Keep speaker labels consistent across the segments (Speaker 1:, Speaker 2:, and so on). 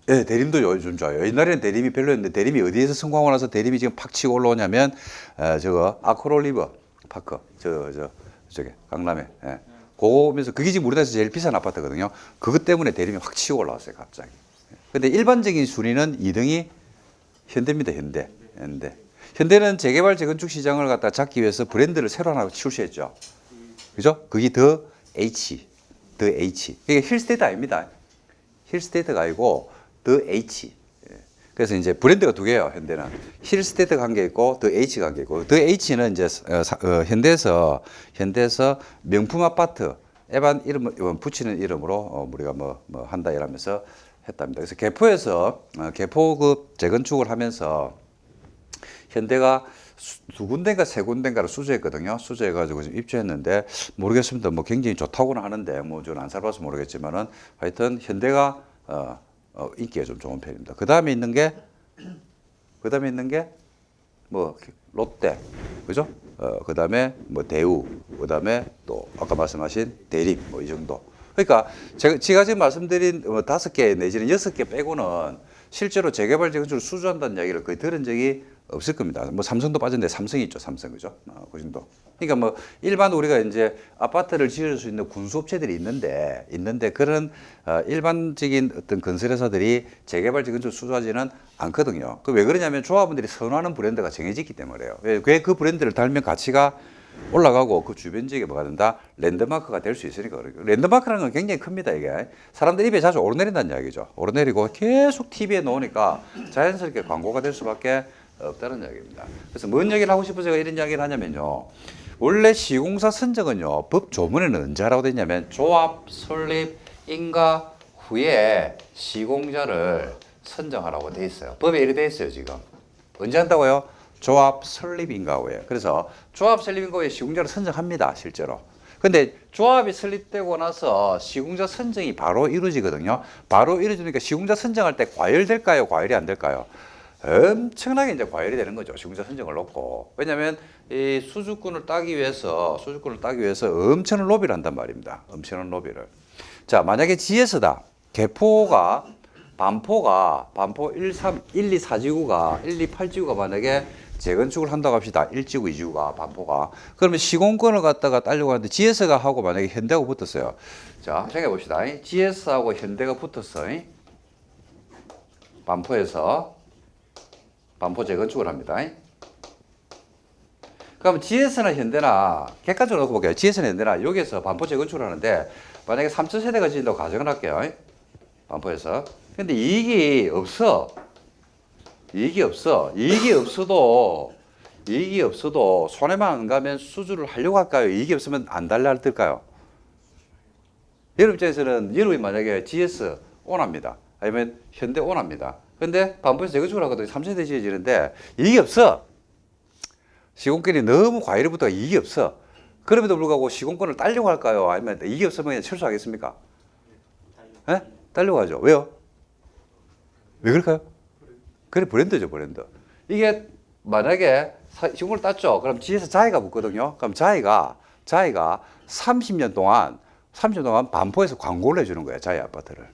Speaker 1: 예, 대림도 요즘 좋아요. 옛날에는 대림이 별로였는데 대림이 어디에서 성공하고 나서 대림이 지금 팍 치고 올라오냐면 저거 아크롤리버 파크 저게 강남에. 예. 그거면서 그게 지금 우리나라에서 제일 비싼 아파트거든요. 그것 때문에 대림이 확 치고 올라왔어요, 갑자기. 근데 일반적인 순위는 2등이 현대입니다, 현대. 현대는 재개발 재건축 시장을 갖다 잡기 위해서 브랜드를 새로 하나 출시했죠. 그죠? 그게 더 H. 이게 힐스테이트 아닙니다. 힐스테이트가 아니고 더 H. 그래서 이제 브랜드가 두 개예요, 현대는. 힐스테이트가 한 개 있고 더 H가 한 개 있고, 더 H는 이제 현대에서 명품 아파트 에반 이름 붙이는 이름으로 우리가 뭐 한다 이러면서 했답니다. 그래서 개포에서 개포 그 재건축을 하면서 현대가 두 군데인가 세 군데인가를 수주했거든요. 수주해가지고 지금 입주했는데 모르겠습니다. 뭐 굉장히 좋다고는 하는데 뭐 저는 안 살아봐서 모르겠지만은 하여튼 현대가 인기가 좀 좋은 편입니다. 그 다음에 있는 게 뭐 롯데, 그죠? 그 다음에 뭐 대우, 그 다음에 또 아까 말씀하신 대림 뭐 이 정도. 그러니까 제가 지금 말씀드린 5개 내지는 6개 빼고는 실제로 재개발 재건축을 수주한다는 이야기를 거의 들은 적이 없을 겁니다. 뭐 삼성도 빠졌는데 삼성이 있죠, 삼성 그죠? 그 정도. 그러니까 뭐 일반 우리가 이제 아파트를 지을 수 있는 군수업체들이 있는데 그런 일반적인 어떤 건설회사들이 재개발 재건축 수주하지는 않거든요. 그 왜 그러냐면 조합원들이 선호하는 브랜드가 정해졌기 때문에요. 왜 그 브랜드를 달면 가치가 올라가고 그 주변 지역에 뭐가 된다? 랜드마크가 될 수 있으니까 그래요. 랜드마크라는 건 굉장히 큽니다, 이게. 사람들 입에 자주 오르내린다는 이야기죠. 오르내리고 계속 TV에 나오니까 자연스럽게 광고가 될 수밖에 없다는 이야기입니다. 그래서 뭔 얘기를 하고 싶어서 제가 이런 이야기를 하냐면요. 원래 시공사 선정은요, 법 조문에는 언제 하라고 돼 있냐면 조합 설립 인가 후에 시공자를 선정하라고 돼 있어요. 법에 이렇게 돼 있어요, 지금. 언제 한다고요? 조합 설립 인가 후에. 그래서 조합 설립 인가 후에 시공자를 선정합니다, 실제로. 근데 조합이 설립되고 나서 시공자 선정이 바로 이루어지거든요. 바로 이루어지니까 시공자 선정할 때 과열될까요? 과열이 안 될까요? 엄청나게 이제 과열이 되는 거죠. 시공자 선정을 놓고. 왜냐하면 이 수주권을 따기 위해서 엄청난 로비를 한단 말입니다. 엄청난 로비를. 자, 만약에 GS다. 개포가 반포 1, 2, 4지구가 1, 2, 8지구가 만약에 재건축을 한다고 합시다. 1지구, 2지구가 반포가. 그러면 시공권을 갖다가 따려고 하는데 GS가 하고 만약에 현대하고 붙었어요. 자, 생각해 봅시다. GS하고 현대가 붙었어. 반포에서 반포 재건축을 합니다. 그럼 GS나 현대나 객관적으로 놓고 볼게요. GS나 현대나 여기서 반포 재건축을 하는데 만약에 3천 세대가 지인다고 가정을 할게요. 반포에서. 근데 이익이 없어도 손해만 안 가면 수주를 하려고 할까요? 이익이 없으면 안 달랄까요? 여러분 입장에서는 여러분이 만약에 GS 오납니다. 아니면 현대 오납니다. 근데 반포에서 재건축을 하거든요. 3세대 지어지는데 이익이 없어. 시공권이 너무 과열이 붙어가 이익이 없어. 그럼에도 불구하고 시공권을 따려고 할까요? 아니면 이익이 없으면 그냥 철수하겠습니까? 네? 따려고 하죠. 왜요? 왜 그럴까요? 그래, 브랜드죠, 브랜드. 이게 만약에 시공을 땄죠. 그럼 뒤에서 자이가 붙거든요. 그럼 자이가 30년 동안 반포에서 광고를 해주는 거예요, 자이 아파트를.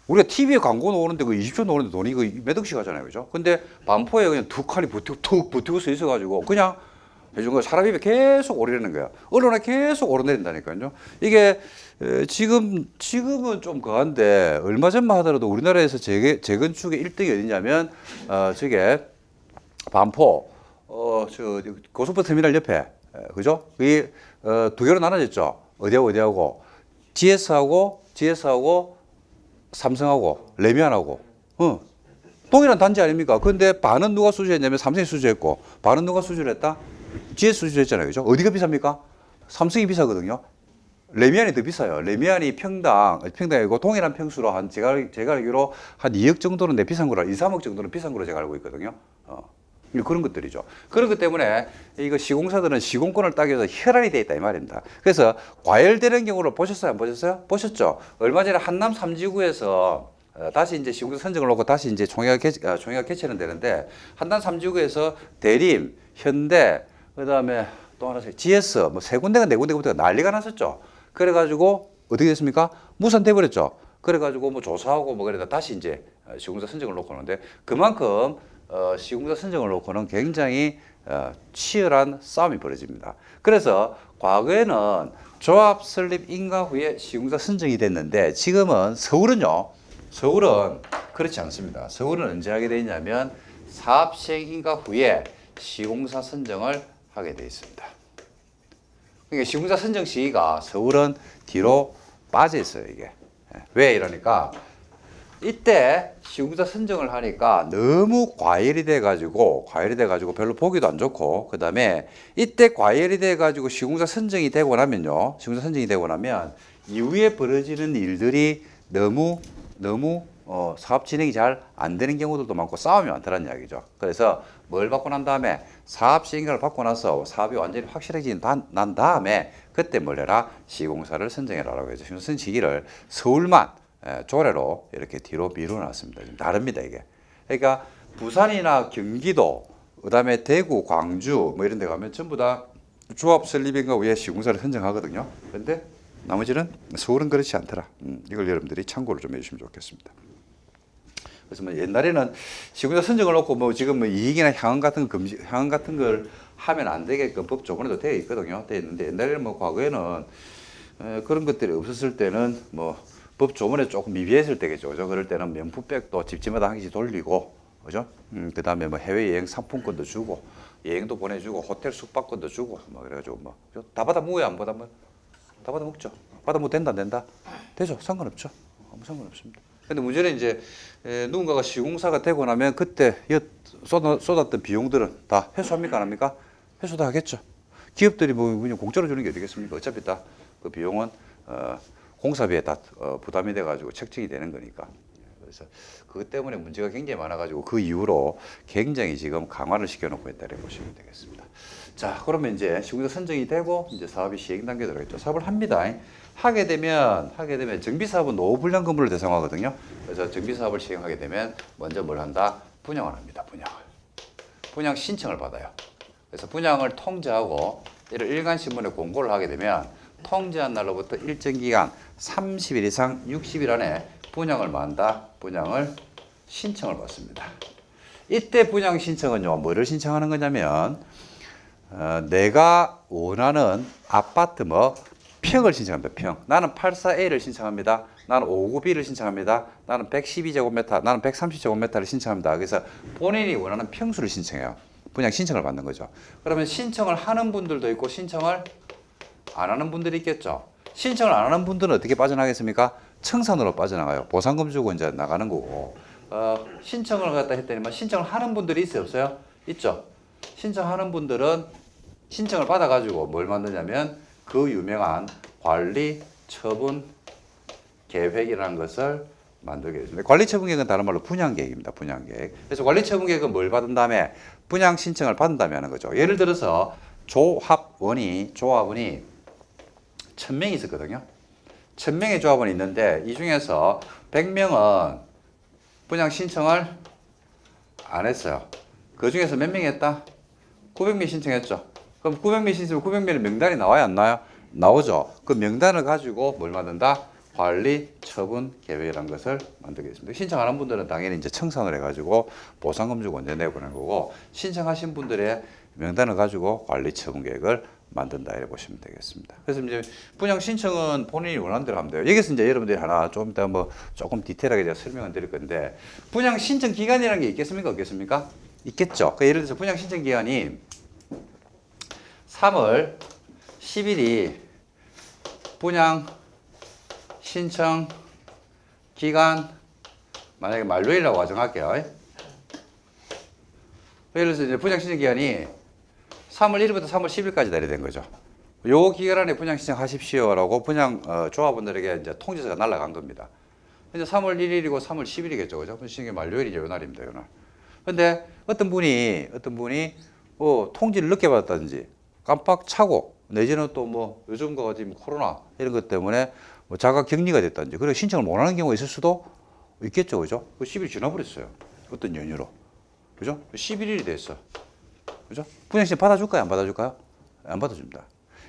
Speaker 1: 우리가 TV에 광고 나오는데 그 20초 나오는데 돈이 그 몇 억씩 하잖아요, 그죠? 근데 반포에 그냥 두 칸이 툭 버티고 서 있어가지고 그냥 해준 거예요. 사람 입에 계속 오르는 거야. 언론에 계속 오르내린다니까요. 이게 지금은 좀 거한데 얼마 전만 하더라도 우리나라에서 재건축의 1등이 어디냐면 저게 반포 저 고속버스 터미널 옆에 그죠? 그게 두 개로 나눠졌죠. 어디하고 GS하고 삼성하고 레미안하고 동일한 단지 아닙니까? 그런데 반은 누가 수주했냐면 삼성이 수주했고 반은 누가 수주를 했다? GS 수주했잖아요. 그죠? 어디가 비쌉니까? 삼성이 비싸거든요. 레미안이 더 비싸요. 레미안이 평당이고 동일한 평수로 한 제가 알기로 한 2억 정도는 비싼 거라 2, 3억 정도는 비싼 거로 제가 알고 있거든요. 그런 것들이죠. 그런 것 때문에 이거 시공사들은 시공권을 따기 위해서 혈안이 돼 있다 이 말입니다. 그래서 과열되는 경우를 보셨어요? 안 보셨어요? 보셨죠? 얼마 전에 한남 3지구에서 다시 이제 시공사 선정을 놓고 다시 이제 총회가 개최는 되는데 한남 3지구에서 대림, 현대, 그다음에 또 하나 GS 뭐 세 군데가 네 군데부터 난리가 났었죠. 그래가지고 어떻게 됐습니까? 무산돼 버렸죠. 그래가지고 뭐 조사하고 뭐 그러다 다시 이제 시공사 선정을 놓고 하는데 그만큼 시공사 선정을 놓고는 굉장히 치열한 싸움이 벌어집니다. 그래서 과거에는 조합 설립 인가 후에 시공사 선정이 됐는데 지금은 서울은 그렇지 않습니다. 서울은 언제 하게 되어 있냐면 사업 시행 인가 후에 시공사 선정을 하게 되어 있습니다. 그러니까 시공사 선정 시기가 서울은 뒤로 빠져 있어요, 이게. 왜 이러니까 이때 시공사 선정을 하니까 너무 과열이 돼가지고 별로 보기도 안 좋고 그다음에 이때 과열이 돼가지고 시공사 선정이 되고 나면 이후에 벌어지는 일들이 너무 사업 진행이 잘 안 되는 경우들도 많고 싸움이 많다는 이야기죠. 그래서 뭘 받고 난 다음에 사업 시행을 받고 나서 사업이 완전히 확실해진 난 다음에 그때 뭘 해라? 시공사를 선정해라라고 해서 선정 시기를 서울만 조례로 이렇게 뒤로 미뤄놨습니다. 좀 다릅니다, 이게. 그러니까 부산이나 경기도, 그다음에 대구, 광주 뭐 이런 데 가면 전부 다 조합 설립인가 후에 시공사를 선정하거든요. 그런데 나머지는 서울은 그렇지 않더라. 이걸 여러분들이 참고를 좀 해주시면 좋겠습니다. 그래서 뭐 옛날에는 시공사 선정을 놓고 뭐 지금 뭐 이익이나 향응 같은 걸 하면 안 되게끔 법 조건에도 되어 있거든요. 되어 있는데 옛날에는 뭐 과거에는 그런 것들이 없었을 때는 뭐 법 조문에 조금 미비했을 때겠죠. 그죠? 그럴 때는 명품백도 집집마다 한 개씩 돌리고, 그죠? 그 다음에 뭐 해외여행 상품권도 주고, 여행도 보내주고, 호텔 숙박권도 주고, 뭐 그래가지고 뭐 다 받아 먹어야 안 받아 먹? 다 받아 먹죠. 받아 먹 된다 안 된다? 되죠. 상관없죠. 아무 상관없습니다. 근데 문제는 이제 누군가가 시공사가 되고 나면 그때 쏟았던 비용들은 다 회수합니까 안 합니까? 회수 다 하겠죠. 기업들이 뭐 그냥 공짜로 주는 게 어디겠습니까? 어차피 다 그 비용은 공사비에 다 부담이 돼가지고 책정이 되는 거니까. 그래서 그것 때문에 문제가 굉장히 많아가지고 그 이후로 굉장히 지금 강화를 시켜놓고 있다고 보시면 되겠습니다. 자, 그러면 이제 시공사 선정이 되고 이제 사업이 시행 단계에 들어가겠죠. 사업을 합니다. 하게 되면 정비 사업은 노후 불량 건물을 대상화하거든요. 그래서 정비 사업을 시행하게 되면 먼저 뭘 한다? 분양을 합니다. 분양 신청을 받아요. 그래서 분양을 통지하고 이를 일간신문에 공고를 하게 되면 통지한 날로부터 일정 기간 30일 이상 60일 안에 분양을 신청을 받습니다. 이때 분양 신청은요, 뭐를 신청하는 거냐면 내가 원하는 아파트 평을 신청합니다. 평. 나는 84A를 신청합니다. 나는 59B를 신청합니다. 나는 112제곱미터, 나는 130제곱미터를 신청합니다. 그래서 본인이 원하는 평수를 신청해요. 분양 신청을 받는 거죠. 그러면 신청을 하는 분들도 있고 신청을 안 하는 분들이 있겠죠. 신청을 안 하는 분들은 어떻게 빠져나가겠습니까? 청산으로 빠져나가요. 보상금 주고 이제 나가는 거고. 신청을 갖다 했더니만 신청을 하는 분들이 있어요, 없어요? 있죠. 신청하는 분들은 신청을 받아가지고 뭘 만드냐면 그 유명한 관리 처분 계획이라는 것을 만들게 됐습니다. 관리 처분 계획은 다른 말로 분양 계획입니다. 분양 계획. 그래서 관리 처분 계획은 뭘 받은 다음에 분양 신청을 받은 다음에 하는 거죠. 예를 들어서 조합원이 1000명이 있었거든요. 1000명의 조합원이 있는데 이 중에서 100명은 분양 신청을 안 했어요. 그 중에서 몇 명이 했다? 900명이 신청했죠. 그럼 900명이 신청하면 900명의 명단이 나와요, 안 나와요? 나오죠. 그 명단을 가지고 뭘 만든다? 관리 처분 계획이라는 것을 만들겠습니다. 신청 안 한 분들은 당연히 이제 청산을 해가지고 보상금 주고 언제 내보내는 거고, 신청하신 분들의 명단을 가지고 관리 처분 계획을 만든다 이렇게 보시면 되겠습니다. 그래서 이제 분양 신청은 본인이 원하는 대로 하면 돼요. 여기서 이제 여러분들이 하나 좀 이따 뭐 조금 디테일하게 제가 설명을 드릴 건데, 분양 신청 기간이라는 게 있겠습니까? 없겠습니까? 있겠죠. 예를 들어서 분양 신청 기간이 3월 10일이 분양 신청 기간 만약에 만료일이라고 가정할게요. 예를 들어서 이제 분양 신청 기간이 3월 1일부터 3월 10일까지 날이 거죠. 요 기간 안에 분양 신청하십시오라고 분양 조합원들에게 이제 통지서가 날아간 겁니다. 이제 3월 1일이고 3월 10일이겠죠, 그죠? 분양 신청 만료일이 요 날입니다, 요 날. 근데 어떤 분이 통지를 늦게 받았다든지 깜빡 차고 내지는 또 뭐 요즘 거 지금 코로나 이런 것 때문에 뭐 자가 격리가 됐다든지 그래서 신청을 못 하는 경우가 있을 수도 있겠죠, 그죠? 그 10일 지나버렸어요. 어떤 연유로, 그죠? 11일이 됐어. 그죠? 분양신청 받아줄까요? 안 받아줄까요? 안 받아줍니다.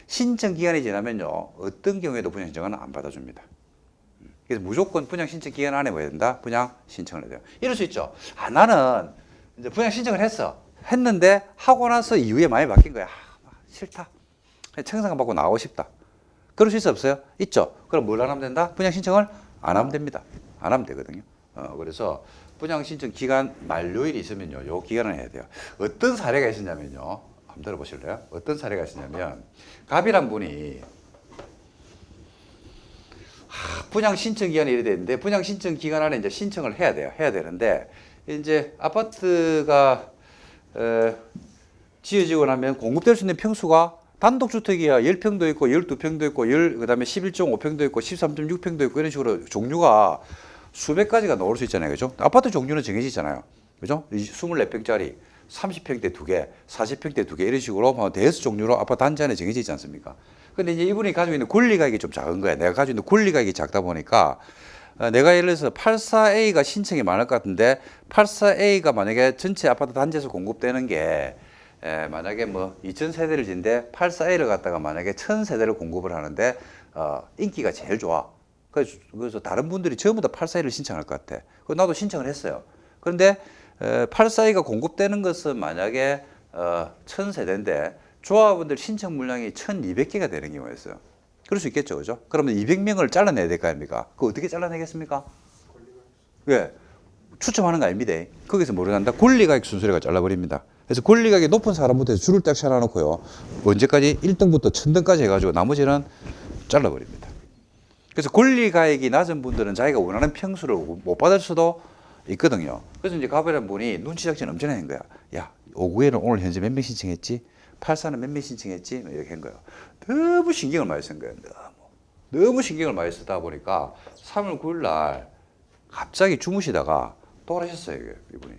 Speaker 1: 신청 기간이 지나면요, 어떤 경우에도 분양신청은 안 받아줍니다. 그래서 무조건 분양 신청 기간 안에 뭐 해야 된다? 분양 신청을 해야 돼요. 이럴 수 있죠. 아, 나는 이제 분양 신청을 했는데 하고 나서 이후에 많이 바뀐 거야. 아, 싫다. 청약서만 받고 나오고 싶다. 그럴 수 있어 없어요? 있죠. 그럼 뭘 안 하면 된다? 분양 신청을 안 하면 됩니다. 안 하면 되거든요. 그래서 분양 신청 기간 만료일이 있으면요, 요 기간을 해야 돼요. 어떤 사례가 있었냐면요, 한번 들어보실래요? 어떤 사례가 있었냐면 갑이란 분이 분양 신청 기간이 이래 되는데 분양 신청 기간 안에 이제 신청을 해야 돼요. 해야 되는데 이제 아파트가 지어지고 나면 공급될 수 있는 평수가 단독주택이야 10평도 있고 12평도 있고 그다음에 11.5평도 있고 13.6평도 있고 이런 식으로 종류가 수백 가지가 나올 수 있잖아요. 그죠? 아파트 종류는 정해져 있잖아요. 그죠? 24평짜리 30평대 2개, 40평대 2개 이런 식으로 대여섯 종류로 아파트 단지 안에 정해져 있지 않습니까? 근데 이제 이분이 가지고 있는 권리가액이 좀 작은 거야. 내가 가지고 있는 권리가액이 작다 보니까 내가 예를 들어서 84A가 신청이 많을 것 같은데 84A가 만약에 전체 아파트 단지에서 공급되는 게 만약에 뭐 2,000세대를 짓는데 84A를 갖다가 만약에 1,000세대를 공급을 하는데 인기가 제일 좋아. 그래서 다른 분들이 전부 다 84A를 신청할 것 같아. 나도 신청을 했어요. 그런데 84A가 공급되는 것은 만약에 1,000세대인데 조합원들 신청 물량이 1,200개가 되는 경우였어요. 그럴 수 있겠죠, 그죠? 그러면 200명을 잘라내야 될 거 아닙니까? 그거 어떻게 잘라내겠습니까? 예, 추첨하는 거 아닙니다. 거기서 뭐를 한다? 권리가액 순서리가 잘라버립니다. 그래서 권리가액이 높은 사람부터 해서 줄을 딱 쳐놔놓고요. 언제까지? 1등부터 1,000등까지 해가지고 나머지는 잘라버립니다. 그래서 권리가액이 낮은 분들은 자기가 원하는 평수를 못 받을 수도 있거든요. 그래서 이제 가버린 분이 눈치 작전 엄청나게 한 거야. 야, 5구에는 오늘 현재 몇 명 신청했지? 84는 몇 명 신청했지? 이렇게 한 거예요. 너무 신경을 많이 쓴 거예요. 너무 신경을 많이 쓰다 보니까 3월 9일 날 갑자기 주무시다가 돌아가셨어요, 이분이.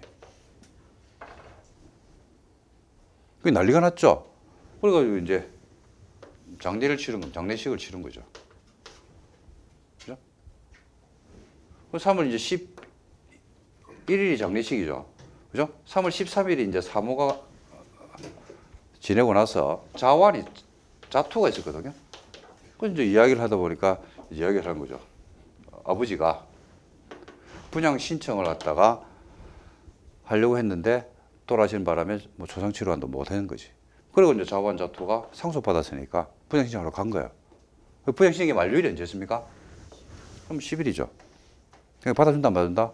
Speaker 1: 그게 난리가 났죠. 그래가지고 이제 장례식을 치른 거죠. 그죠? 3월 이제 11일이 장례식이죠. 그죠? 3월 13일이 이제 사모가 지내고 나서 자투가 있었거든요. 그래서 이제 이야기를 하다 보니까 이야기를 한 거죠. 아버지가 분양 신청을 갖다가 하려고 했는데 돌아가시는 바람에 뭐 조상치료한도 못 하는 거지. 그리고 이제 자투가 상속받았으니까 분양 신청하러 간 거예요. 분양 신청이 만료일이 언제였습니까? 그럼 10일이죠. 그냥 받아준다 안 받아준다?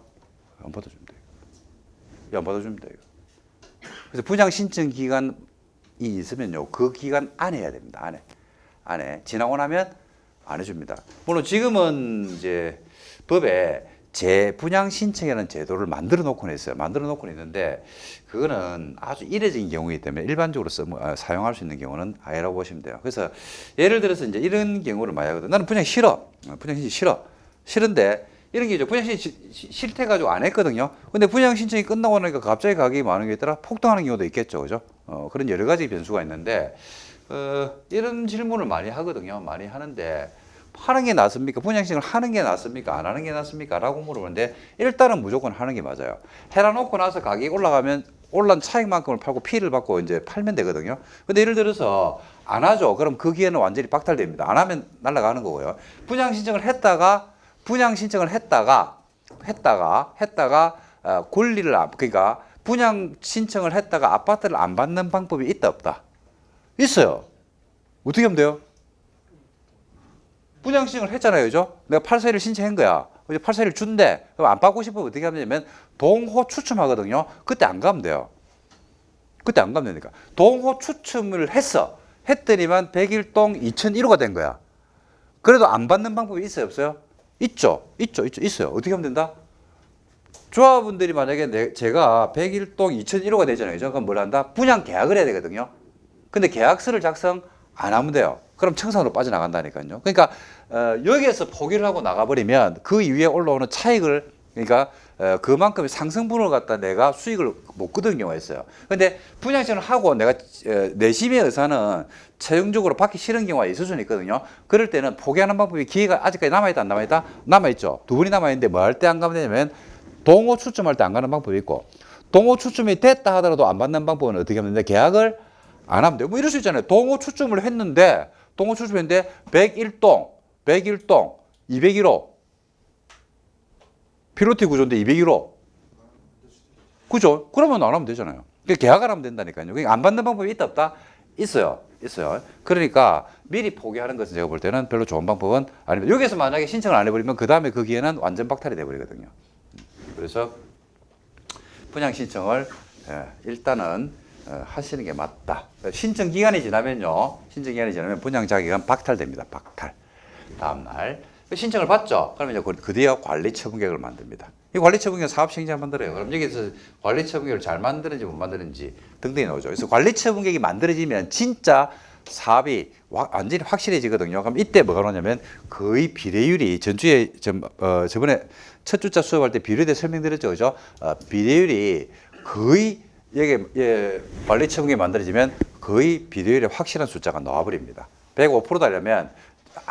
Speaker 1: 안 받아준다. 안 받아줍니다. 이거. 그래서 분양 신청 기간이 있으면요, 그 기간 안에 해야 됩니다. 안에 지나고 나면 안 해줍니다. 물론 지금은 이제 법에 재분양 신청이라는 제도를 만들어 놓고는 있어요. 만들어 놓고는 있는데 그거는 아주 이례적인 경우이기 때문에 일반적으로 사용할 수 있는 경우는 아니라고 보시면 돼요. 그래서 예를 들어서 이제 이런 경우를 많이 하거든. 나는 분양 싫어. 분양 신청 싫어. 싫은데 이런 게 있죠. 분양 신청 싫대 가지고 안 했거든요. 근데 분양 신청이 끝나고 나니까 갑자기 가격이 많은 게 있더라. 폭등하는 경우도 있겠죠. 그죠? 그런 여러 가지 변수가 있는데 이런 질문을 많이 하거든요. 많이 하는데 하는 게 낫습니까? 분양 신청을 하는 게 낫습니까? 안 하는 게 낫습니까? 라고 물어보는데 일단은 무조건 하는 게 맞아요. 해놔놓고 나서 가격이 올라가면 올란 차익만큼을 팔고 피해를 받고 이제 팔면 되거든요. 근데 예를 들어서 안 하죠. 그럼 그 기회는 완전히 박탈됩니다. 안 하면 날아가는 거고요. 분양 신청을 했다가 권리를 그러니까 분양 신청을 했다가 아파트를 안 받는 방법이 있다 없다? 있어요. 어떻게 하면 돼요? 분양 신청을 했잖아요, 그죠? 내가 84를 신청한 거야. 이제 84를 준대. 그럼 안 받고 싶으면 어떻게 하냐면 동호 추첨하거든요. 그때 안 가면 돼요. 그때 안 가면 되니까. 동호 추첨을 했더니만 101동 2001호가 된 거야. 그래도 안 받는 방법이 있어요, 없어요? 있죠. 있어요. 어떻게 하면 된다? 조합원들이 만약에 제가 101동 2001호가 되잖아요. 그럼 뭘 한다? 분양 계약을 해야 되거든요. 근데 계약서를 작성 안 하면 돼요. 그럼 청산으로 빠져나간다니까요. 그러니까 여기에서 포기를 하고 나가버리면 그 이후에 올라오는 차익을 그러니까 그만큼의 상승분을 갖다 내가 수익을 못 거두는 경우가 있어요. 근데 분양신청을 하고 내가 내심의 의사는 최종적으로 받기 싫은 경우가 있을 수는 있거든요. 그럴 때는 포기하는 방법이 기회가 아직까지 남아있다 안 남아있다? 남아있죠. 두 분이 남아있는데 뭐 할 때 안 가면 되냐면 동호 추첨할 때 안 가는 방법이 있고 동호 추첨이 됐다 하더라도 안 받는 방법은 어떻게 하면 되는데 계약을 안 하면 돼요. 뭐 이럴 수 있잖아요. 동호 추첨했는데 101동, 201호 필로티 구조인데 201호. 그죠? 그러면 안 하면 되잖아요. 계약 안 하면 된다니까요. 안 받는 방법이 있다 없다? 있어요. 있어요. 그러니까 미리 포기하는 것은 제가 볼 때는 별로 좋은 방법은 아닙니다. 여기서 만약에 신청을 안 해버리면 그 다음에 거기에는 완전 박탈이 돼버리거든요. 그래서 분양 신청을 일단은 하시는 게 맞다. 신청 기간이 지나면요. 신청 기간이 지나면 분양 자격은 박탈됩니다. 박탈. 다음날 신청을 받죠. 그러면 이제 그 뒤에 관리 처분 계획을 만듭니다. 이 관리 처분 계획 사업 시행자 만들어요. 그럼 여기서 관리 처분 계획을 잘 만드는지 못 만드는지 등등이 나오죠. 그래서 관리 처분 계획이 만들어지면 진짜 사업이 완전히 확실해지거든요. 그럼 이때 뭐가 나오냐면 거의 비례율이 전주에 저번에 첫 주자 수업할 때 비례율에 대해 설명드렸죠. 그죠? 비례율이 거의 여기 관리 처분 계획이 만들어지면 거의 비례율의 확실한 숫자가 나와버립니다. 105%다려면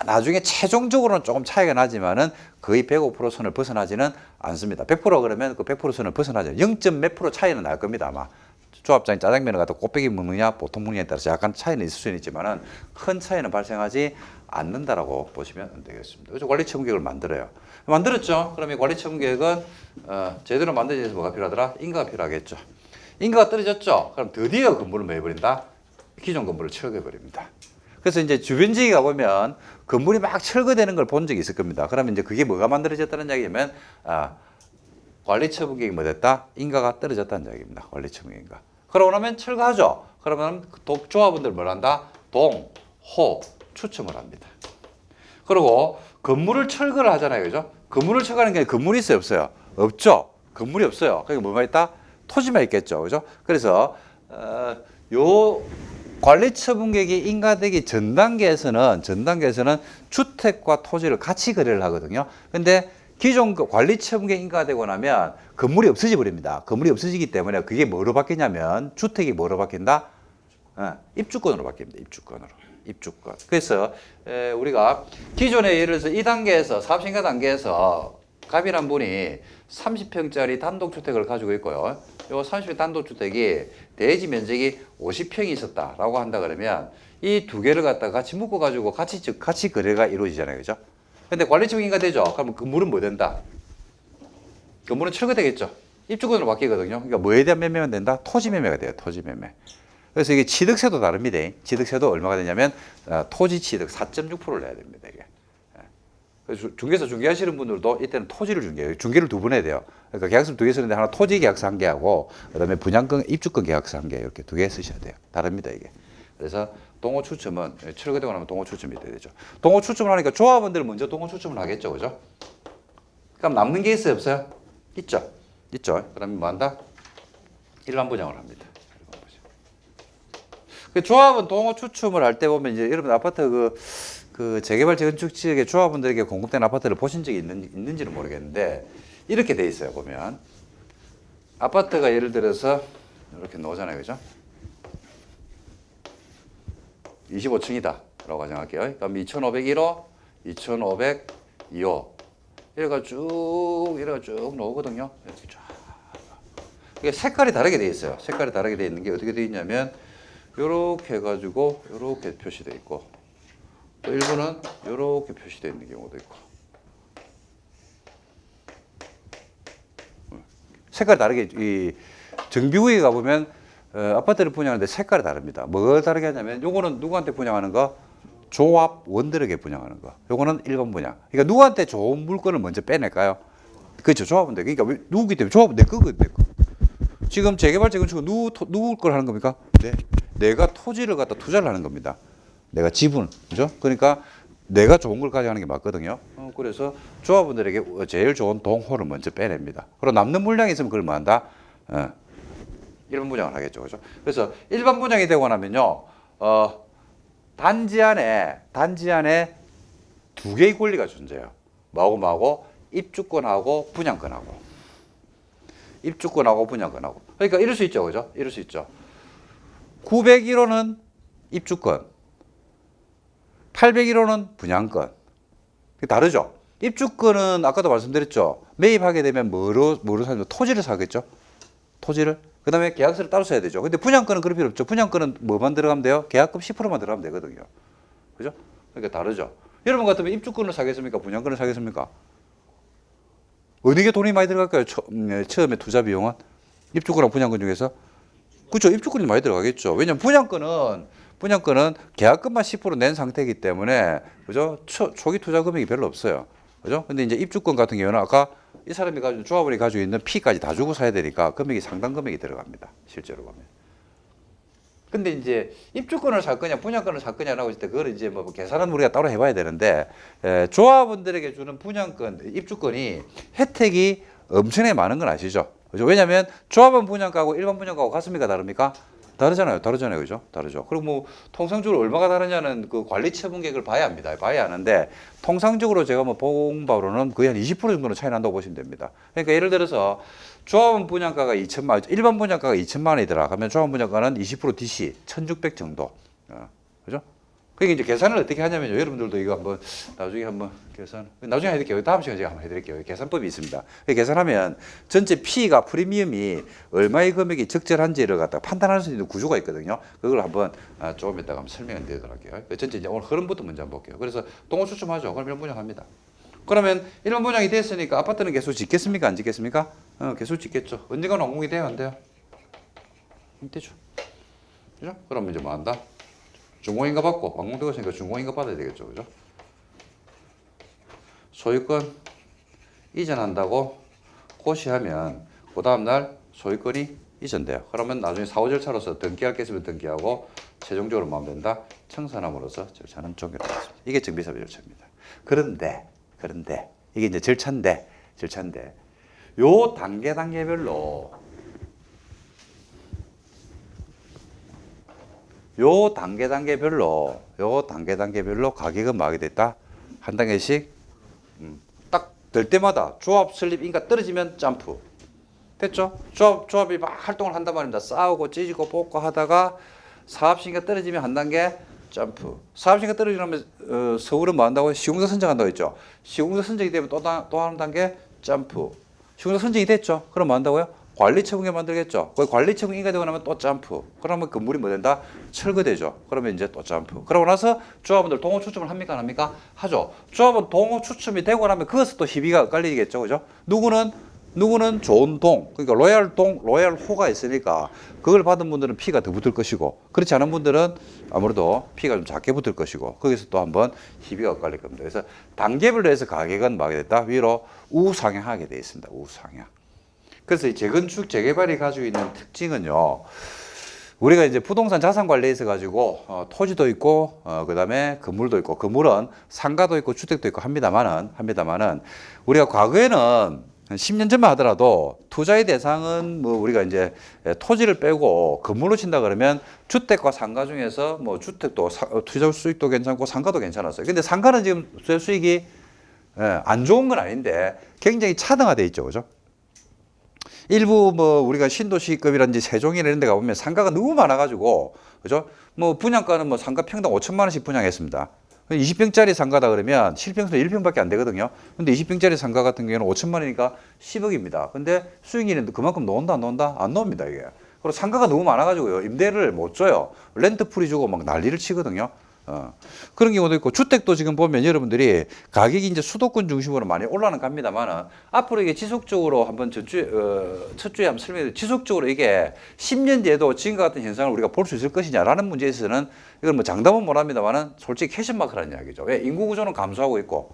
Speaker 1: 나중에 최종적으로는 조금 차이가 나지만은 거의 105% 선을 벗어나지는 않습니다. 100% 그러면 그 100% 선을 벗어나죠. 0. 몇 프로 차이는 날 겁니다. 아마 조합장이 짜장면을 갖다 곱빼기 먹느냐 보통 먹느냐에 따라서 약간 차이는 있을 수는 있지만은 큰 차이는 발생하지 않는다라고 보시면 되겠습니다. 그래서 관리 처분 계획을 만들어요. 만들었죠. 그럼 이 관리 처분 계획은 제대로 만들기 위해서 뭐가 필요하더라? 인가가 필요하겠죠. 인가가 떨어졌죠. 그럼 드디어 건물을 뭐 해버린다? 기존 건물을 철거해버립니다. 그래서 이제 주변 지역에 가보면 건물이 막 철거되는 걸 본 적이 있을 겁니다. 그러면 이제 그게 뭐가 만들어졌다는 이야기냐면, 관리 처분 계획이 뭐 됐다? 인가가 떨어졌다는 이야기입니다. 관리 처분 인가. 그러고 나면 철거하죠. 그러면 조합원들 뭘 한다? 동, 호, 추첨을 합니다. 그리고 건물을 철거를 하잖아요. 그죠? 건물을 철거하는 게 건물이 있어요? 없어요? 없죠. 건물이 없어요. 그러니까 뭐가 있다? 토지만 있겠죠. 그죠? 그래서, 관리 처분 계획이 인가되기 전 단계에서는 주택과 토지를 같이 거래를 하거든요. 근데 기존 관리 처분 계획 인가되고 나면 건물이 없어져 버립니다. 건물이 없어지기 때문에 그게 뭐로 바뀌냐면 주택이 뭐로 바뀐다? 입주권으로 바뀝니다. 입주권. 그래서 우리가 기존에 예를 들어서 이 단계에서 사업신가 단계에서 갑이란 분이 30평짜리 단독주택을 가지고 있고요. 요 30평 단독주택이 대지 면적이 50평이 있었다라고 한다 그러면 이 두 개를 갖다가 같이 묶어가지고 같이 거래가 이루어지잖아요. 그죠? 근데 관리처분인가 되죠? 그러면 건물은 뭐 된다? 건물은 철거되겠죠? 입주권으로 바뀌거든요. 그러니까 뭐에 대한 매매가 된다? 토지 매매가 돼요. 토지 매매. 그래서 이게 취득세도 다릅니다. 취득세도 얼마가 되냐면 토지 취득 4.6%를 내야 됩니다. 이게. 그래서 중개사 중개하시는 분들도 이때는 토지를 중개해요. 중개를 두 번 해야 돼요. 그러니까 계약서를 두 개 쓰는데 하나 토지 계약서 한 개하고 그다음에 분양권, 입주권 계약서 한 개 이렇게 두 개 쓰셔야 돼요. 다릅니다 이게. 그래서 동호 추첨은 철거되고 나면 동호 추첨이 돼야 되죠. 동호 추첨을 하니까 조합원들은 먼저 동호 추첨을 하겠죠, 그죠? 그럼 남는 게 있어요, 없어요? 있죠. 그러면 뭐 한다? 일반 분양을 합니다. 그 조합은 동호 추첨을 할 때 보면 이제 여러분 아파트 그 재개발 재건축 지역의 조합원들에게 공급된 아파트를 보신 적이 있는지는 모르겠는데 이렇게 돼 있어요. 보면 아파트가 예를 들어서 이렇게 나오잖아요, 그죠? 25층이다 라고 가정할게요. 그럼 2501호, 2502호 이래가 쭉 나오거든요. 이렇게 쫙. 이게 색깔이 다르게 돼 있어요. 색깔이 다르게 돼 있는 게 어떻게 돼 있냐면 요렇게 해가지고 요렇게 표시돼 있고 또 일부는 이렇게 표시되어 있는 경우도 있고 색깔이 다르게 이 정비구역에 가보면 아파트를 분양하는데 색깔이 다릅니다. 뭐가 다르게 하냐면 요거는 누구한테 분양하는 거? 조합원들에게 분양하는 거. 요거는 일반 분양. 그러니까 누구한테 좋은 물건을 먼저 빼낼까요? 그렇죠. 조합원들. 그러니까 누구기 때문에 조합은 내 거거든. 내 거. 지금 재개발 재건축은 누구 걸 하는 겁니까? 내가 토지를 갖다 투자를 하는 겁니다. 내가 지분, 그죠? 그러니까 내가 좋은 걸 가져가는 게 맞거든요. 그래서 조합원들에게 제일 좋은 동호를 먼저 빼냅니다. 그리고 남는 물량이 있으면 그걸 뭐 한다? 일반 분양을 하겠죠, 그죠? 그래서 일반 분양이 되고 나면요, 단지 안에 두 개의 권리가 존재해요. 뭐하고 입주권하고 분양권하고. 입주권하고 분양권하고. 그러니까 이럴 수 있죠, 그죠? 이럴 수 있죠. 901호는 입주권. 801호는 분양권. 다르죠? 입주권은 아까도 말씀드렸죠. 매입하게 되면 뭐로 사냐? 토지를 사겠죠? 토지를. 그 다음에 계약서를 따로 써야 되죠. 근데 분양권은 그럴 필요 없죠. 분양권은 뭐만 들어가면 돼요? 계약금 10%만 들어가면 되거든요. 그죠? 그러니까 다르죠. 여러분 같으면 입주권을 사겠습니까? 분양권을 사겠습니까? 어느 게 돈이 많이 들어갈까요? 처음에 투자 비용은 입주권랑 분양권 중에서 그렇죠. 입주권이 많이 들어가겠죠. 왜냐하면 분양권은 계약금만 10%낸 상태이기 때문에 그죠? 초기 투자 금액이 별로 없어요. 그죠? 근데 이제 입주권 같은 경우는 아까 이 사람이 가지고 조합원이 가지고 있는 피까지 다 주고 사야 되니까 금액이 상당 금액이 들어갑니다. 실제로 보면. 근데 이제 입주권을 살 거냐 분양권을 살 거냐라고 했을 때 그걸 이제 뭐 계산은 우리가 따로 해봐야 되는데 조합원들에게 주는 분양권, 입주권이 혜택이 엄청나게 많은 건 아시죠? 그죠? 왜냐하면 조합원 분양가하고 일반 분양가하고 같습니까? 다릅니까? 다르잖아요. 그죠? 다르죠. 그리고 뭐 통상적으로 얼마가 다르냐는 그 관리 처분 계획을 봐야 합니다. 봐야 하는데 통상적으로 제가 뭐 본 바로는 거의 한 20% 정도는 차이 난다고 보시면 됩니다. 그러니까 예를 들어서 조합원 분양가가 2천만 원, 일반 분양가가 2천만 원이더라. 그러면 조합원 분양가는 20% DC 1,600 정도. 그죠? 그러니까 이제 계산을 어떻게 하냐면요. 여러분들도 이거 한번 나중에 한번 계산, 나중에 해드릴게요. 다음 시간에 제가 한번 해드릴게요. 계산법이 있습니다. 계산하면 전체 P가 프리미엄이 얼마의 금액이 적절한지를 갖다가 판단할 수 있는 구조가 있거든요. 그걸 한번 조금 이따가 한번 설명을 드리도록 할게요. 전체 이제 오늘 흐름부터 먼저 한번 볼게요. 그래서 동호 추첨하죠. 그럼 일반 분양합니다. 그러면 일반 분양이 됐으니까 아파트는 계속 짓겠습니까? 안 짓겠습니까? 계속 짓겠죠. 언젠가 완공이 돼요? 안 돼요? 되죠. 그죠? 그러면 이제 뭐 한다? 준공인가 받고 완공되고 있으니까 준공인가 받아야 되겠죠. 그죠? 소유권 이전한다고 고시하면 그 다음날 소유권이 이전돼요. 그러면 나중에 사후 절차로서 등기할 게 있으면 등기하고 최종적으로 뭐 하면 된다? 청산함으로써 절차는 종결하겠습니다. 이게 정비사비 절차입니다. 그런데 이게 이제 절차인데 요 단계별로 요 단계별로 가격은 뭐 하게 됐다? 한 단계씩 딱 될 때마다 조합 설립 인가 떨어지면 점프. 됐죠? 조합이 막 활동을 한단 말입니다. 싸우고 찢고 뽑고 하다가 사업신가 떨어지면 한 단계 점프. 사업신가 떨어지면 서울은 뭐 한다고? 시공사 선정한다고 했죠. 시공사 선정이 되면 또 한 단계 점프. 시공사 선정이 됐죠. 그럼 뭐 한다고요? 관리처분계 만들겠죠. 그 관리처분인가 되고 나면 또 점프. 그러면 건물이 뭐 된다? 철거되죠. 그러면 이제 또 점프. 그러고 나서 조합원들 동호 추첨을 합니까? 안 합니까? 하죠. 조합원 동호 추첨이 되고 나면 그것은 또 희비가 엇갈리겠죠. 그죠? 누구는 좋은 동, 그러니까 로얄호가 있으니까 그걸 받은 분들은 피가 더 붙을 것이고 그렇지 않은 분들은 아무래도 피가 좀 작게 붙을 것이고 거기서 또 한번 희비가 엇갈릴 겁니다. 그래서 단계별로 해서 가격은 뭐 하게 됐다? 위로 우상향하게 되어 있습니다. 우상향. 그래서 이 재건축 재개발이 가지고 있는 특징은요. 우리가 이제 부동산 자산 관리에 있어 가지고 토지도 있고 그다음에 건물도 있고 건물은 상가도 있고 주택도 있고 합니다만은 우리가 과거에는 한 10년 전만 하더라도 투자의 대상은 뭐 우리가 이제 토지를 빼고 건물로 친다 그러면 주택과 상가 중에서 뭐 주택도 투자 수익도 괜찮고 상가도 괜찮았어요. 근데 상가는 지금 수익이 안 좋은 건 아닌데 굉장히 차등화돼 있죠. 그죠? 일부 뭐 우리가 신도시급이라든지 세종이나 이런 데 가보면 상가가 너무 많아가지고 그죠? 뭐 분양가는 뭐 상가 평당 5천만 원씩 분양했습니다. 20평짜리 상가다 그러면 실평수는 1평밖에 안 되거든요. 근데 20평짜리 상가 같은 경우는 5천만 원이니까 10억입니다. 근데 수익률은 그만큼 나온다 안 나온다? 안 나옵니다 이게. 그리고 상가가 너무 많아가지고요. 임대를 못 줘요. 렌트 프리 주고 막 난리를 치거든요. 그런 경우도 있고 주택도 지금 보면 여러분들이 가격이 이제 수도권 중심으로 많이 올라는 갑니다만은 앞으로 이게 지속적으로 한번 첫 주에 한번 설명해 지속적으로 이게 10년 뒤에도 지금과 같은 현상을 우리가 볼 수 있을 것이냐라는 문제에 있어서는 이건 뭐 장담은 못 합니다만은 솔직히 캐션마크라는 이야기죠. 왜? 인구 구조는 감소하고 있고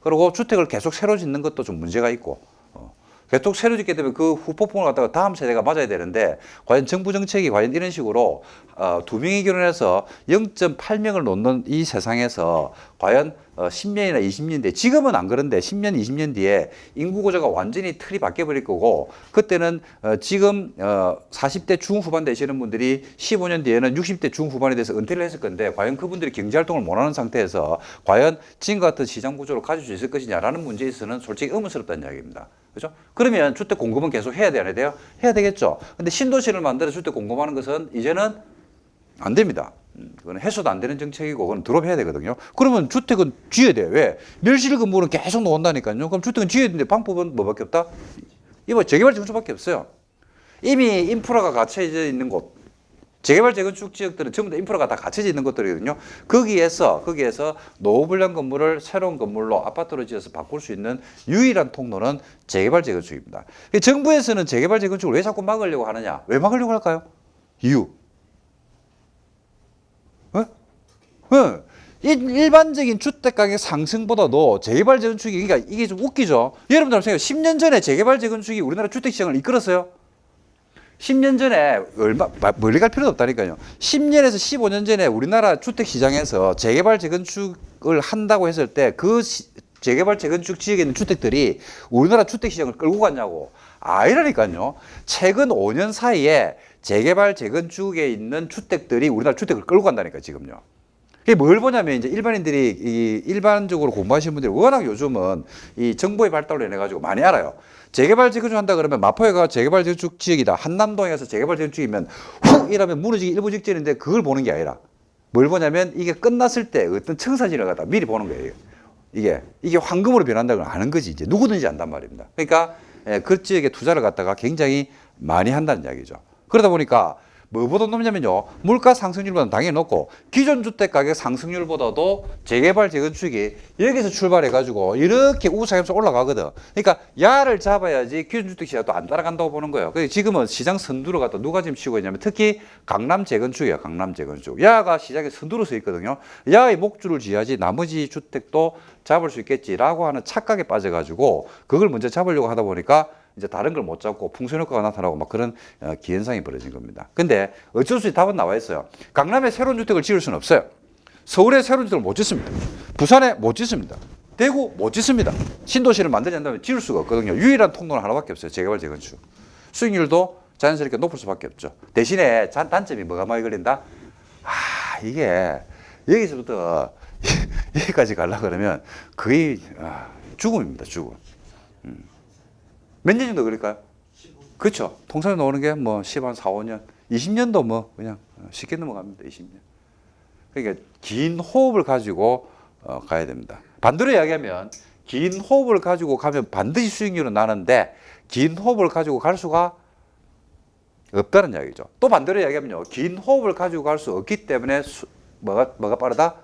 Speaker 1: 그리고 주택을 계속 새로 짓는 것도 좀 문제가 있고 계속 새로 짓게 되면 그 후폭풍을 갖다가 다음 세대가 맞아야 되는데 과연 정부 정책이 과연 이런 식으로 2명이 결혼해서 0.8명을 놓는 이 세상에서 과연 10년이나 20년 뒤에 지금은 안 그런데 10년, 20년 뒤에 인구 구조가 완전히 틀이 바뀌어 버릴 거고 그때는 지금 40대 중후반 되시는 분들이 15년 뒤에는 60대 중후반에 대해서 은퇴를 했을 건데 과연 그분들이 경제활동을 못하는 상태에서 과연 지금과 같은 시장 구조를 가질 수 있을 것이냐라는 문제에 있어서는 솔직히 의문스럽다는 이야기입니다. 그죠? 그러면 주택 공급은 계속 해야 돼야 돼요? 해야 되겠죠. 근데 신도시를 만들어 주택 공급하는 것은 이제는 안 됩니다. 그건 해소도 안 되는 정책이고 그건 드롭해야 되거든요. 그러면 주택은 지어야 돼요. 왜? 멸실 건물은 계속 나온다니까요. 그럼 주택은 지어야 되는데 방법은 뭐밖에 없다? 이거 재개발 정수밖에 없어요. 이미 인프라가 갖춰져 있는 곳, 재개발 재건축 지역들은 전부 다 인프라가 다 갖춰져 있는 것들이거든요. 거기에서 노후불량 건물을 새로운 건물로 아파트로 지어서 바꿀 수 있는 유일한 통로는 재개발 재건축입니다. 정부에서는 재개발 재건축을 왜 자꾸 막으려고 하느냐? 왜 막으려고 할까요? 이유. 일반적인 주택가격 상승보다도 재개발 재건축이, 그러니까 이게 좀 웃기죠. 여러분들 생각해요. 10년 전에 재개발 재건축이 우리나라 주택시장을 이끌었어요. 10년 전에 멀리 갈 필요도 없다니까요. 10년에서 15년 전에 우리나라 주택시장에서 재개발 재건축을 한다고 했을 때 그 재개발 재건축 지역에 있는 주택들이 우리나라 주택시장을 끌고 갔냐고. 아니라니까요. 최근 5년 사이에 재개발 재건축에 있는 주택들이 우리나라 주택을 끌고 간다니까 지금요. 이게 뭘 보냐면 이제 일반인들이 일반적으로 공부하시는 분들이 워낙 요즘은 이 정보의 발달로 인해 가지고 많이 알아요. 재개발 재건축 한다 그러면 마포해가 재개발 재건축 지역이다. 한남동에서 재개발 재건축이면 훅 이러면 무너지기 일부 직전인데 그걸 보는 게 아니라 뭘 보냐면 이게 끝났을 때 어떤 청사진을 갖다 미리 보는 거예요. 이게 황금으로 변한다는 걸 아는 거지. 이제 누구든지 안단 말입니다. 그러니까 그 지역에 투자를 갖다가 굉장히 많이 한다는 이야기죠. 그러다 보니까 뭐보다 높냐면요. 물가 상승률보다는 당연히 높고 기존 주택 가격 상승률보다도 재개발 재건축이 여기서 출발해가지고 이렇게 우상향해서 올라가거든. 그러니까 야를 잡아야지 기존 주택 시장도 안 따라간다고 보는 거예요. 그래서 지금은 시장 선두를 갖다 누가 지금 치고 있냐면 특히 강남 재건축이에요. 강남 재건축. 야가 시장에 선두로 서 있거든요. 야의 목줄을 쥐어야지 나머지 주택도 잡을 수 있겠지라고 하는 착각에 빠져가지고 그걸 먼저 잡으려고 하다 보니까 이제 다른 걸 못 잡고 풍선 효과가 나타나고 막 그런 기현상이 벌어진 겁니다. 근데 어쩔 수 없이 답은 나와 있어요. 강남에 새로운 주택을 지을 수는 없어요. 서울에 새로운 주택을 못 짓습니다. 부산에 못 짓습니다. 대구 못 짓습니다. 신도시를 만들지 않는다면 지을 수가 없거든요. 유일한 통로는 하나밖에 없어요. 재개발 재건축. 수익률도 자연스럽게 높을 수밖에 없죠. 대신에 단점이 뭐가 많이 걸린다? 이게 여기서부터 여기까지 가려고 그러면 거의 죽음입니다. 죽음. 몇 년 정도 걸릴까요? 15년. 그렇죠. 통상에 나오는 게 뭐 10한 4, 5년, 20년도 뭐 그냥 쉽게 넘어갑니다. 20년. 그러니까 긴 호흡을 가지고 가야 됩니다. 반대로 이야기하면 긴 호흡을 가지고 가면 반드시 수익률은 나는데 긴 호흡을 가지고 갈 수가 없다는 이야기죠. 또 반대로 이야기하면요. 긴 호흡을 가지고 갈 수 없기 때문에 뭐가 빠르다?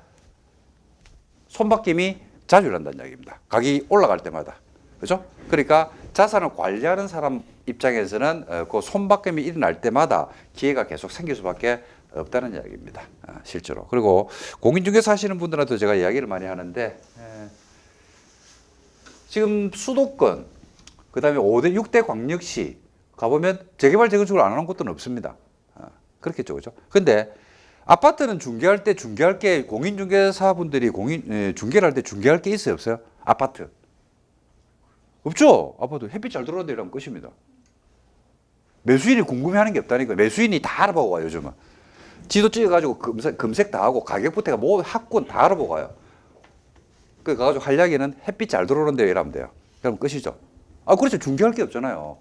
Speaker 1: 손바뀜이 자주 일어난다는 이야기입니다. 가격이 올라갈 때마다. 그죠? 그러니까 자산을 관리하는 사람 입장에서는 그 손바뀜이 일어날 때마다 기회가 계속 생길 수밖에 없다는 이야기입니다. 실제로. 그리고 공인중개사 하시는 분들한테 제가 이야기를 많이 하는데 지금 수도권, 그다음에 5대, 6대 광역시 가보면 재개발 재건축을 안 하는 곳들은 없습니다. 그렇겠죠. 그죠? 근데 아파트는 중개할 게 공인중개사분들이 중개를 할 때 중개할 게 있어요? 없어요? 아파트. 없죠. 아파트 햇빛 잘 들어오는 데라면 끝입니다. 매수인이 궁금해하는 게 없다니까. 매수인이 다 알아보고 와요. 요즘은 지도 찍어가지고 검색 다 하고 가격부터가 뭐 학군 다 알아보고 가요. 그 가가지고 할 이야기는 햇빛 잘 들어오는 데 이러면 돼요. 그럼 끝이죠. 그렇죠. 중개할 게 없잖아요.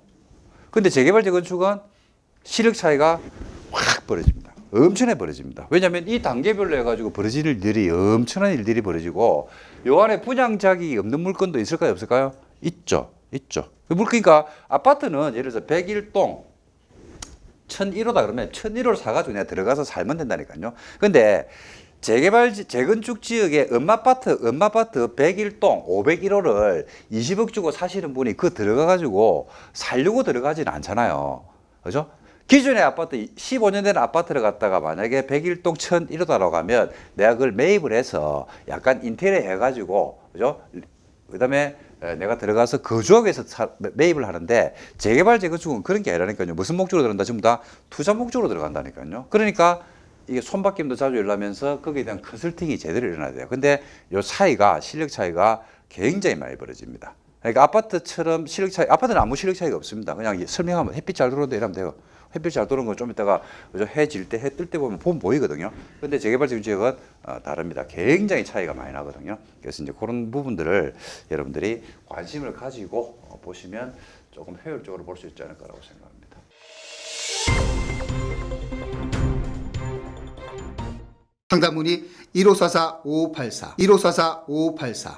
Speaker 1: 근데 재개발 재건축은 시력 차이가 확 벌어집니다. 엄청나게 벌어집니다. 왜냐하면 이 단계별로 해가지고 벌어질 일들이 엄청난 일들이 벌어지고 요 안에 분양 자격이 없는 물건도 있을까요? 없을까요? 있죠. 그러니까 아파트는 예를 들어서 101동 1001호다 그러면 1001호를 사가지고 내가 들어가서 살면 된다니까요. 근데 재개발 재건축 지역의 엄마아파트 101동 501호를 20억 주고 사시는 분이 그 들어가가지고 살려고 들어가지는 않잖아요. 그죠? 기존의 아파트 15년 된 아파트를 갖다가 만약에 101동 1001호다라고 하면 내가 그걸 매입을 해서 약간 인테리어 해가지고 그죠? 그다음에 내가 들어가서 거주하기 위해서 매입을 하는데 재개발 재건축은 그런 게 아니라니까요. 무슨 목적으로 들어간다? 전부 다 투자 목적으로 들어간다니까요. 그러니까 이게 손바뀜도 자주 일어나면서 거기에 대한 컨설팅이 제대로 일어나야 돼요. 근데 요 차이가 실력 차이가 굉장히 많이 벌어집니다. 그러니까 아파트처럼 실력 차이, 아파트는 아무 실력 차이가 없습니다. 그냥 설명하면 햇빛 잘 들어오는데 이러면 돼요. 햇빛 잘 들어오는 건 좀 이따가 해 질 때, 해 뜰 때 보면 보이거든요. 근데 재개발 지역은 다릅니다. 굉장히 차이가 많이 나거든요. 그래서 이제 그런 부분들을 여러분들이 관심을 가지고 보시면 조금 효율적으로 볼 수 있지 않을까라고 생각합니다.
Speaker 2: 상담 문의 1544-5584, 1544-5584.